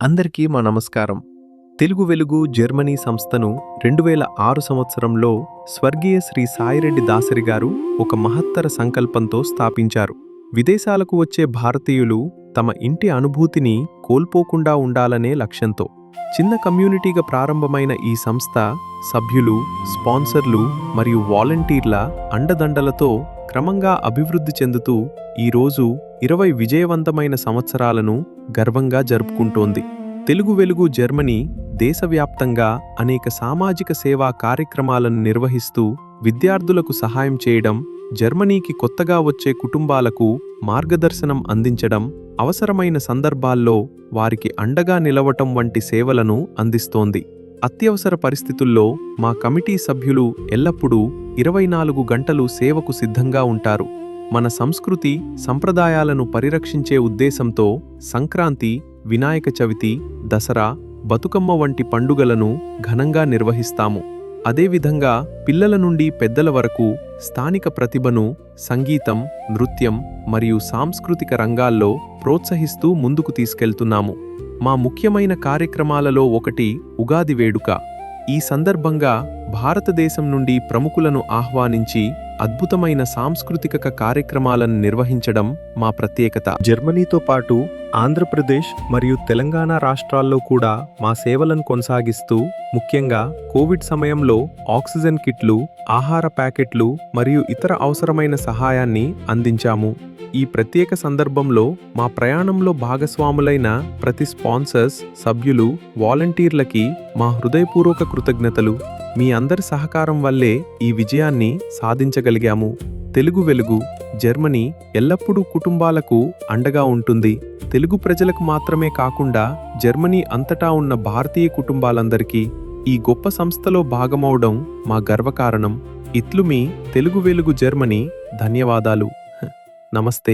అందరికీ మా నమస్కారం. తెలుగు వెలుగు జర్మనీ సంస్థను 2006 సంవత్సరంలో స్వర్గీయ శ్రీ సాయిరెడ్డి దాసరి గారు ఒక మహత్తర సంకల్పంతో స్థాపించారు. విదేశాలకు వచ్చే భారతీయులు తమ ఇంటి అనుభూతిని కోల్పోకుండా ఉండాలనే లక్ష్యంతో చిన్న కమ్యూనిటీగా ప్రారంభమైన ఈ సంస్థ సభ్యులు, స్పాన్సర్లు మరియు వాలంటీర్ల అండదండలతో క్రమంగా అభివృద్ధి చెందుతూ ఈరోజు 20 విజయవంతమైన సంవత్సరాలను గర్వంగా జరుపుకుంటోంది. తెలుగు వెలుగు జర్మనీ దేశవ్యాప్తంగా అనేక సామాజిక సేవా కార్యక్రమాలను నిర్వహిస్తూ విద్యార్థులకు సహాయం చేయడం, జర్మనీకి కొత్తగా వచ్చే కుటుంబాలకు మార్గదర్శనం అందించడం, అవసరమైన సందర్భాల్లో వారికి అండగా నిలవటం వంటి సేవలను అందిస్తోంది. అత్యవసర పరిస్థితుల్లో మా కమిటీ సభ్యులు ఎల్లప్పుడూ 24 గంటలు సేవకు సిద్ధంగా ఉంటారు. మన సంస్కృతి, సంప్రదాయాలను పరిరక్షించే ఉద్దేశంతో సంక్రాంతి, వినాయక చవితి, దసరా, బతుకమ్మ వంటి పండుగలను ఘనంగా నిర్వహిస్తాము. అదేవిధంగా పిల్లల నుండి పెద్దల వరకు స్థానిక ప్రతిభను సంగీతం, నృత్యం మరియు సాంస్కృతిక రంగాల్లో ప్రోత్సహిస్తూ ముందుకు తీసుకెళ్తున్నాము. మా ముఖ్యమైన కార్యక్రమాలలో ఒకటి ఉగాది వేడుక. ఈ సందర్భంగా భారతదేశం నుండి ప్రముఖులను ఆహ్వానించి అద్భుతమైన సాంస్కృతిక కార్యక్రమాలను నిర్వహించడం మా ప్రత్యేకత. జర్మనీతో పాటు ఆంధ్రప్రదేశ్ మరియు తెలంగాణ రాష్ట్రాల్లో కూడా మా సేవలను కొనసాగిస్తూ ముఖ్యంగా కోవిడ్ సమయంలో ఆక్సిజన్ కిట్లు, ఆహార ప్యాకెట్లు మరియు ఇతర అవసరమైన సహాయాన్ని అందించాము. ఈ ప్రత్యేక సందర్భంలో మా ప్రయాణంలో భాగస్వాములైన ప్రతి స్పాన్సర్స్, సభ్యులు, వాలంటీర్లకి మా హృదయపూర్వక కృతజ్ఞతలు. మీ అందరి సహకారం వల్లే ఈ విజయాన్ని సాధించగలిగాము. తెలుగు వెలుగు జర్మనీ ఎల్లప్పుడూ కుటుంబాలకు అండగా ఉంటుంది. తెలుగు ప్రజలకు మాత్రమే కాకుండా జర్మనీ అంతటా ఉన్న భారతీయ కుటుంబాలందరికీ ఈ గొప్ప సంస్థలో భాగమవడం మా గర్వకారణం. ఇట్లు మీ తెలుగు వెలుగు జర్మనీ. ధన్యవాదాలు. నమస్తే.